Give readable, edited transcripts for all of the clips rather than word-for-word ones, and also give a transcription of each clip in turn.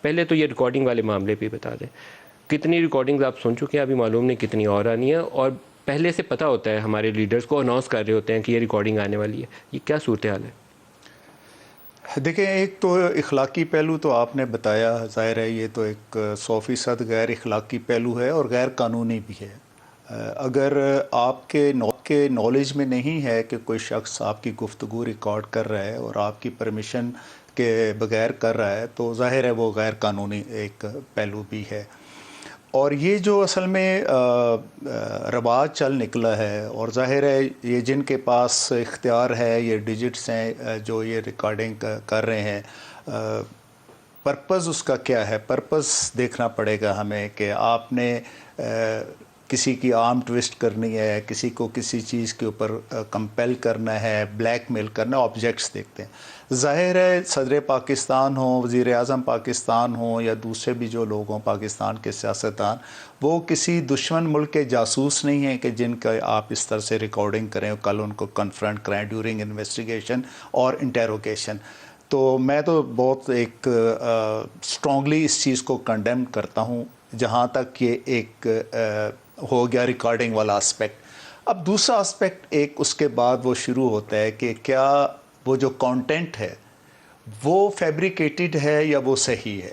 پہلے تو یہ ریکارڈنگ والے معاملے پہ بتا دیں، کتنی ریکارڈنگز آپ سن چکے ہیں، ابھی معلوم نہیں کتنی اور آنی ہے، اور پہلے سے پتہ ہوتا ہے ہمارے لیڈرز کو، اناؤنس کر رہے ہوتے ہیں کہ یہ ریکارڈنگ آنے والی ہے، یہ کیا صورتحال ہے؟ دیکھیں، ایک تو اخلاقی پہلو تو آپ نے بتایا، ظاہر ہے یہ تو ایک 100% غیر اخلاقی پہلو ہے اور غیر قانونی بھی ہے۔ اگر آپ کے نالج میں نہیں ہے کہ کوئی شخص آپ کی گفتگو ریکارڈ کر رہا ہے اور آپ کی پرمیشن کے بغیر کر رہا ہے تو ظاہر ہے وہ غیر قانونی ایک پہلو بھی ہے۔ اور یہ جو اصل میں رواج چل نکلا ہے، اور ظاہر ہے یہ جن کے پاس اختیار ہے، یہ ڈیجٹس ہیں جو یہ ریکارڈنگ کر رہے ہیں، پرپز اس کا کیا ہے؟ پرپز دیکھنا پڑے گا ہمیں کہ آپ نے کسی کی آرم ٹویسٹ کرنی ہے، کسی کو کسی چیز کے اوپر کمپیل کرنا ہے، بلیک میل کرنا ہے، آبجیکٹس دیکھتے ہیں۔ ظاہر ہے صدر پاکستان ہوں، وزیر اعظم پاکستان ہوں، یا دوسرے بھی جو لوگ ہوں پاکستان کے سیاستدان، وہ کسی دشمن ملک کے جاسوس نہیں ہیں کہ جن کا آپ اس طرح سے ریکارڈنگ کریں اور کل ان کو کنفرنٹ کریں ڈیورنگ انویسٹیگیشن اور انٹیروگیشن۔ تو میں تو بہت ایک اسٹرانگلی اس چیز کو کنڈیم کرتا ہوں جہاں تک یہ ایک ہو گیا ریکارڈنگ والا اسپیکٹ۔ اب دوسرا اسپیکٹ ایک اس کے بعد وہ شروع ہوتا ہے کہ کیا وہ جو کانٹینٹ ہے وہ فیبریکیٹڈ ہے یا وہ صحیح ہے۔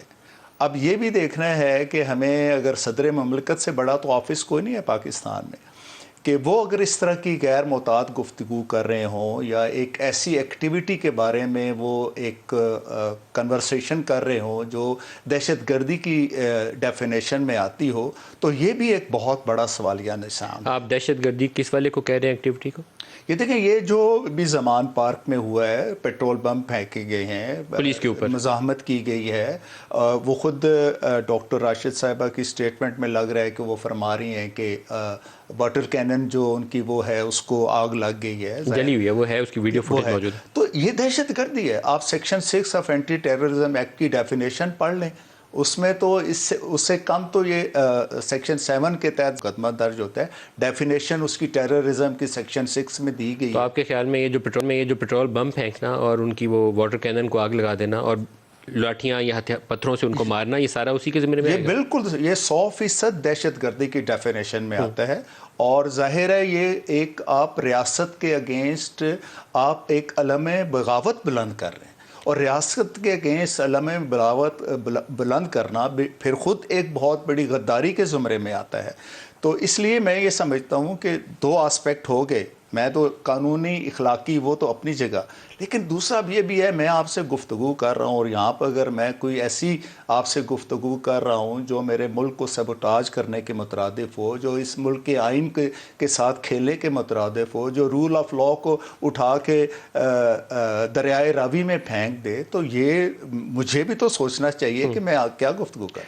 اب یہ بھی دیکھنا ہے کہ ہمیں، اگر صدر مملکت سے بڑا تو آفس کوئی نہیں ہے پاکستان میں، کہ وہ اگر اس طرح کی غیر معتاد گفتگو کر رہے ہوں یا ایک ایسی ایکٹیویٹی کے بارے میں وہ ایک کنورسیشن کر رہے ہوں جو دہشت گردی کی ڈیفینیشن میں آتی ہو، تو یہ بھی ایک بہت بڑا سوالیہ نشان ہے۔ آپ دہشت گردی کس والے کو کہہ رہے ہیں ایکٹیویٹی کو؟ یہ دیکھیں، یہ جو بھی زمان پارک میں ہوا ہے، پیٹرول بم پھینکے گئے ہیں، پولیس کے اوپر مزاحمت کی گئی ہے، وہ خود ڈاکٹر راشد صاحبہ کی سٹیٹمنٹ میں لگ رہا ہے کہ وہ فرما رہی ہیں کہ واٹر کینن جو ان کی وہ ہے اس کو آگ لگ گئی ہے، جلی ہوئی ہے، وہ ہے، اس کی ویڈیو فوٹیج موجود ہے۔ تو یہ دہشت گردی ہے۔ آپ section 6 of Anti Terrorism Act کی ڈیفینیشن پڑھ لیں، اس میں تو اس سے کم تو یہ سیکشن 7 کے تحت مقدمہ درج ہوتا ہے، ڈیفینیشن اس کی ٹیررزم کی سیکشن 6 میں دی گئی تو ہے۔ آپ کے خیال میں یہ جو پیٹرول بم پھینکنا اور ان کی وہ واٹر کینن کو آگ لگا دینا اور لاٹھیاں یا پتھروں سے ان کو مارنا، یہ سارا اسی کے ذمہ میں یہ آئے گا؟ بالکل، یہ 100% دہشت گردی کی ڈیفینیشن میں آتا ہے، اور ظاہر ہے یہ ایک آپ ریاست کے اگینسٹ آپ ایک علم بغاوت بلند کر رہے ہیں، اور ریاست کے اگینسٹ علم بغاوت بلند کرنا پھر خود ایک بہت بڑی غداری کے زمرے میں آتا ہے۔ تو اس لیے میں یہ سمجھتا ہوں کہ دو آسپیکٹ ہو گئے، میں تو قانونی اخلاقی وہ تو اپنی جگہ، لیکن دوسرا یہ بھی ہے، میں آپ سے گفتگو کر رہا ہوں، اور یہاں پر اگر میں کوئی ایسی آپ سے گفتگو کر رہا ہوں جو میرے ملک کو سیبوٹاج کرنے کے مترادف ہو، جو اس ملک کے آئین کے ساتھ کھیلنے کے مترادف ہو، جو رول آف لاء کو اٹھا کے دریائے راوی میں پھینک دے، تو یہ مجھے بھی تو سوچنا چاہیے کہ میں کیا گفتگو کروں۔